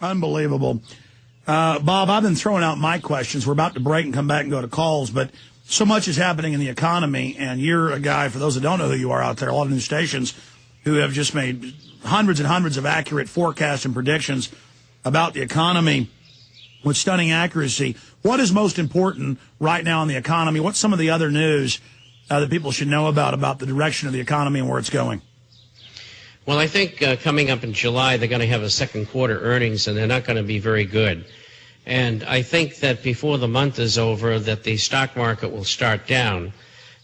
Unbelievable. Bob, I've been throwing out my questions. We're about to break and come back and go to calls, but so much is happening in the economy, and you're a guy, for those that don't know who you are out there, a lot of news stations who have just made hundreds and hundreds of accurate forecasts and predictions about the economy with stunning accuracy. What is most important right now in the economy? What's some of the other news that people should know about the direction of the economy and where it's going? Well, I think coming up in July, they're going to have a second quarter earnings, and they're not going to be very good. And I think that before the month is over, that the stock market will start down.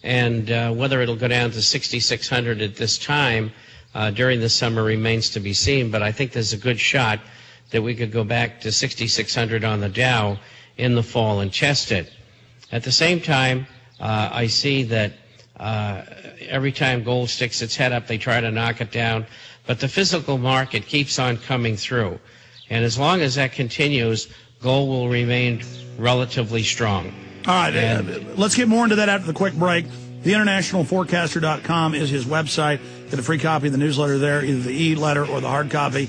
And whether it'll go down to 6,600 at this time during the summer remains to be seen. But I think there's a good shot that we could go back to 6,600 on the Dow in the fall and test it. At the same time, I see that every time gold sticks its head up, they try to knock it down. But the physical market keeps on coming through. And as long as that continues, gold will remain relatively strong. All right, let's get more into that after the quick break. TheInternationalForecaster.com is his website. Get a free copy of the newsletter there, either the e-letter or the hard copy.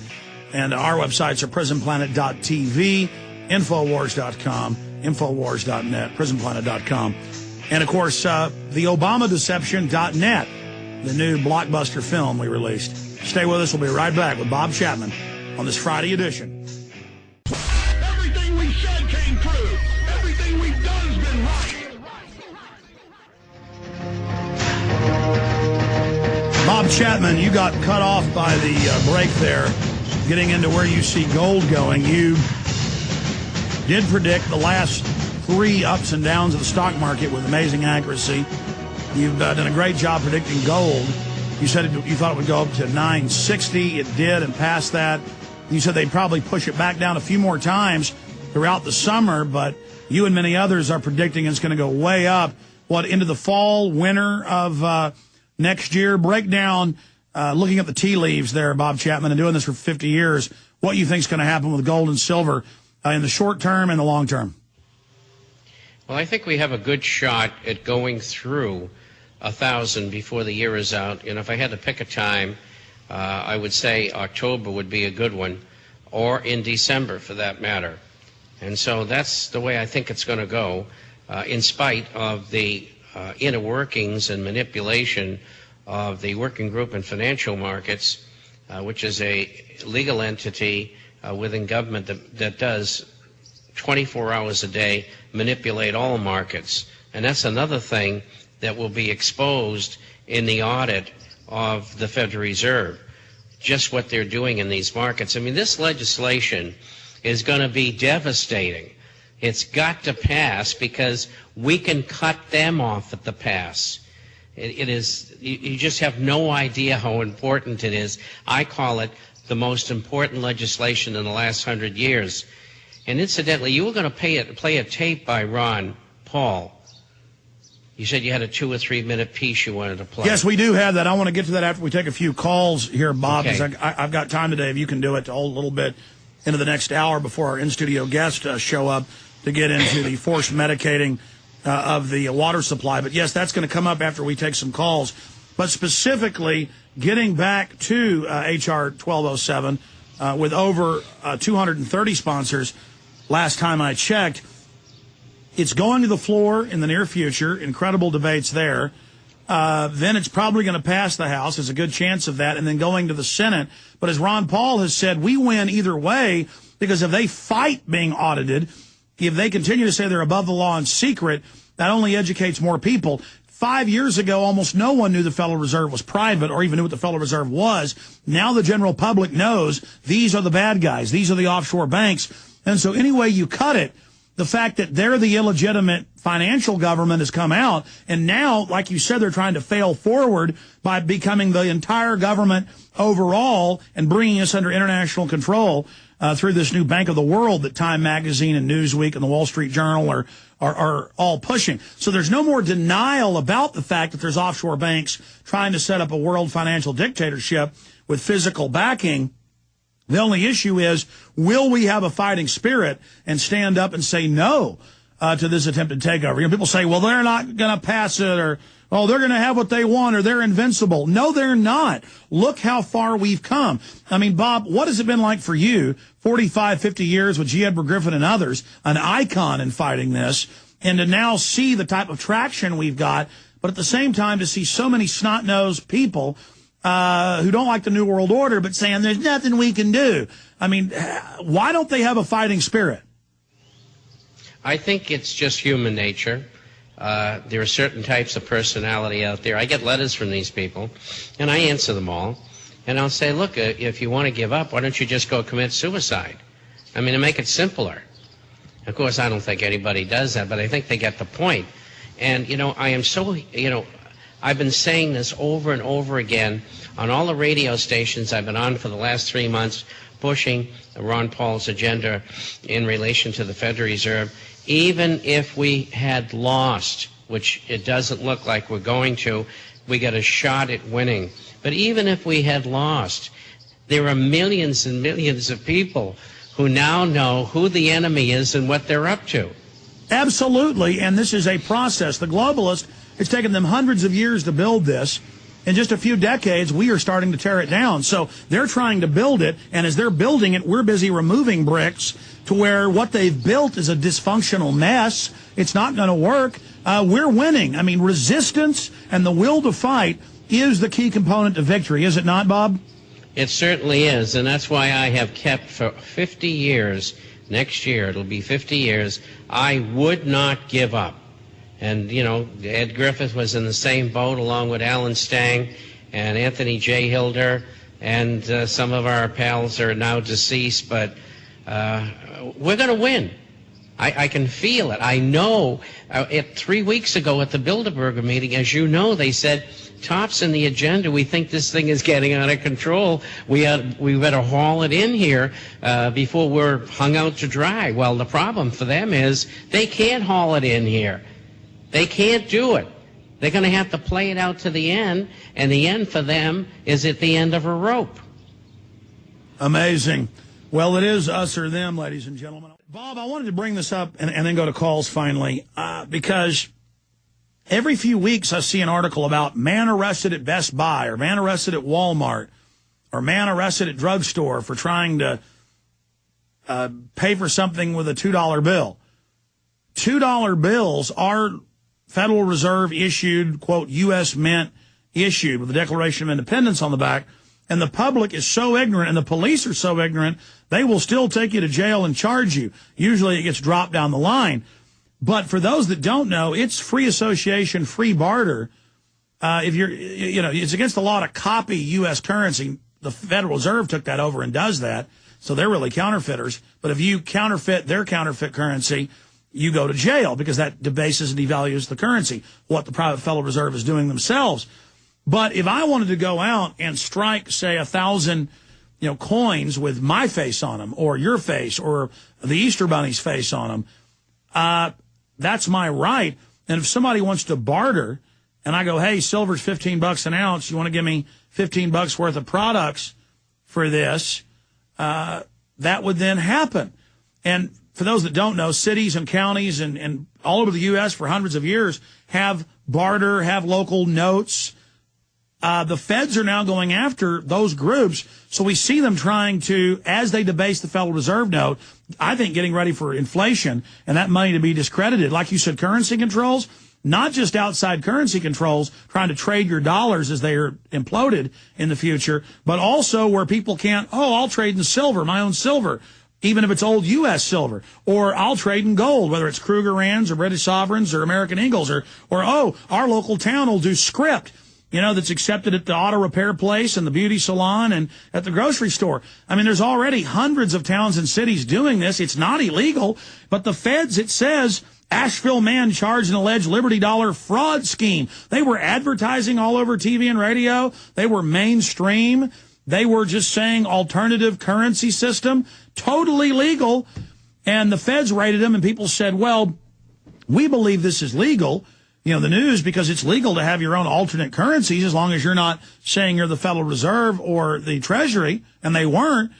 And our websites are prisonplanet.tv, Infowars.com, Infowars.net, prisonplanet.com. And, of course, theobamadeception.net, the new blockbuster film we released. Stay with us. We'll be right back with Bob Chapman on this Friday edition. Everything we said came true. Everything we've done has been right. Bob Chapman, you got cut off by the break there, getting into where you see gold going. You did predict the last 3 ups and downs of the stock market with amazing accuracy. You've done a great job predicting gold. You said you thought it would go up to 960. It did, and past that. You said they'd probably push it back down a few more times throughout the summer, but you and many others are predicting it's going to go way up. What, into the fall, winter of next year? Break down, looking at the tea leaves there, Bob Chapman, and doing this for 50 years, what you think is going to happen with gold and silver in the short term and the long term. Well, I think we have a good shot at going through 1,000 before the year is out. And if I had to pick a time, I would say October would be a good one, or in December for that matter. And so that's the way I think it's going to go, in spite of the inner workings and manipulation of the Working Group in Financial Markets, which is a legal entity within government that does 24 hours a day manipulate all markets. And that's another thing that will be exposed in the audit of the Federal Reserve, just what they're doing in these markets. I mean, this legislation is going to be devastating. It's got to pass because we can cut them off at the pass. It is, you just have no idea how important it is. I call it the most important legislation in the last 100 years. And incidentally, you were going to play a tape by Ron Paul. You said you had a 2 or 3 minute piece you wanted to play. Yes, we do have that. I want to get to that after we take a few calls here, Bob. Okay. Because I've got time today, if you can do it, to hold a little bit into the next hour before our in-studio guests show up to get into the forced medicating of the water supply. But, yes, that's going to come up after we take some calls. But specifically, getting back to H.R. 1207 with over 230 sponsors, last time I checked, it's going to the floor in the near future. Incredible debates there. Then it's probably going to pass the House. There's a good chance of that. And then going to the Senate. But as Ron Paul has said, we win either way because if they fight being audited, if they continue to say they're above the law and secret, that only educates more people. 5 years ago, almost no one knew the Federal Reserve was private or even knew what the Federal Reserve was. Now the general public knows these are the bad guys. These are the offshore banks. And so any way you cut it, the fact that they're the illegitimate financial government has come out. And now, like you said, they're trying to fail forward by becoming the entire government overall and bringing us under international control through this new Bank of the World that Time Magazine and Newsweek and the Wall Street Journal are all pushing. So there's no more denial about the fact that there's offshore banks trying to set up a world financial dictatorship with physical backing. The only issue is, will we have a fighting spirit and stand up and say no to this attempted takeover? You know, people say, well, they're not going to pass it oh, they're going to have what they want or they're invincible. No, they're not. Look how far we've come. I mean, Bob, what has it been like for you, 45, 50 years with G. Edward Griffin and others, an icon in fighting this, and to now see the type of traction we've got, but at the same time to see so many snot-nosed people who don't like the New World Order, but saying there's nothing we can do. I mean, why don't they have a fighting spirit? I think it's just human nature. There are certain types of personality out there. I get letters from these people, and I answer them all. And I'll say, look, if you want to give up, why don't you just go commit suicide? I mean, to make it simpler. Of course, I don't think anybody does that, but I think they get the point. And, I am so, I've been saying this over and over again on all the radio stations I've been on for the last 3 months, pushing Ron Paul's agenda in relation to the Federal Reserve. Even if we had lost, which it doesn't look like we're going to, we got a shot at winning. But even if we had lost, there are millions and millions of people who now know who the enemy is and what they're up to. Absolutely, and this is a process. The globalists, it's taken them hundreds of years to build this. In just a few decades, we are starting to tear it down. So they're trying to build it, and as they're building it, we're busy removing bricks to where what they've built is a dysfunctional mess. It's not going to work. We're winning. I mean, resistance and the will to fight is the key component to victory, is it not, Bob? It certainly is, and that's why I have kept for 50 years, next year it'll be 50 years, I would not give up. And, Ed Griffith was in the same boat along with Alan Stang and Anthony J. Hilder, and some of our pals are now deceased, but we're going to win. I can feel it. I know. 3 weeks ago at the Bilderberger meeting, as you know, they said, tops in the agenda, we think this thing is getting out of control. We better haul it in here before we're hung out to dry. Well, the problem for them is they can't haul it in here. They can't do it. They're going to have to play it out to the end, and the end for them is at the end of a rope. Amazing. Well, it is us or them, ladies and gentlemen. Bob, I wanted to bring this up and then go to calls finally, because every few weeks I see an article about man arrested at Best Buy or man arrested at Walmart or man arrested at drugstore for trying to pay for something with a $2 bill. $2 bills are Federal Reserve issued, quote, U.S. Mint issued with the Declaration of Independence on the back. And the public is so ignorant and the police are so ignorant, they will still take you to jail and charge you. Usually it gets dropped down the line. But for those that don't know, it's free association, free barter. If you're, it's against the law to copy U.S. currency. The Federal Reserve took that over and does that. So they're really counterfeiters. But if you counterfeit their counterfeit currency, you go to jail because that debases and devalues the currency, what the private Federal Reserve is doing themselves. But if I wanted to go out and strike, say, 1,000, coins with my face on them or your face or the Easter Bunny's face on them, that's my right. And if somebody wants to barter and I go, hey, silver's $15 an ounce, you want to give me $15 worth of products for this, that would then happen. And for those that don't know, cities and counties and all over the U.S. for hundreds of years have barter, have local notes. The feds are now going after those groups, so we see them trying to, as they debase the Federal Reserve note, I think getting ready for inflation and that money to be discredited. Like you said, currency controls, not just outside currency controls, trying to trade your dollars as they are imploded in the future, but also where people can't, I'll trade in silver, my own silver, even if it's old U.S. silver, or I'll trade in gold, whether it's Kruger Rands or British Sovereigns or American Eagles, or our local town will do script, that's accepted at the auto repair place and the beauty salon and at the grocery store. I mean, there's already hundreds of towns and cities doing this. It's not illegal, but the feds, it says, Asheville man charged an alleged Liberty Dollar fraud scheme. They were advertising all over TV and radio. They were mainstream. They were just saying alternative currency system, totally legal. And the feds raided them, and people said, well, we believe this is legal, the news, because it's legal to have your own alternate currencies as long as you're not saying you're the Federal Reserve or the Treasury, and they weren't.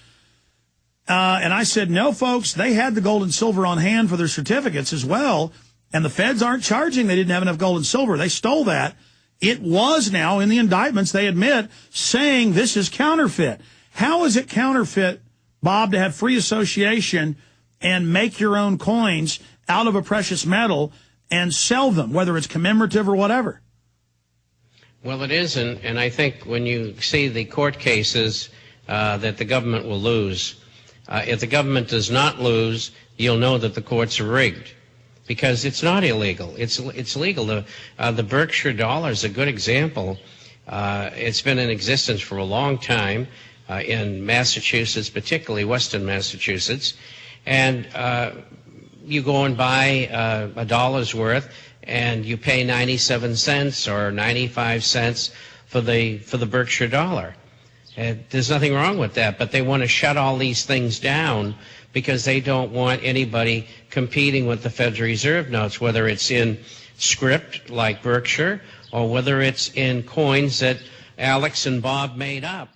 And I said, no, folks, they had the gold and silver on hand for their certificates as well, and the feds aren't charging. They didn't have enough gold and silver. They stole that, it was now in the indictments, they admit, saying this is counterfeit. How is it counterfeit, Bob, to have free association and make your own coins out of a precious metal and sell them, whether it's commemorative or whatever? Well, it isn't, and I think when you see the court cases that the government will lose, if the government does not lose, you'll know that the courts are rigged, because it's not illegal. It's legal. The Berkshire dollar is a good example. It's been in existence for a long time in Massachusetts, particularly Western Massachusetts, and you go and buy a dollar's worth, and you pay 97 cents or 95 cents for the Berkshire dollar. And there's nothing wrong with that, but they want to shut all these things down because they don't want anybody competing with the Federal Reserve notes, whether it's in script like Berkshire or whether it's in coins that Alex and Bob made up.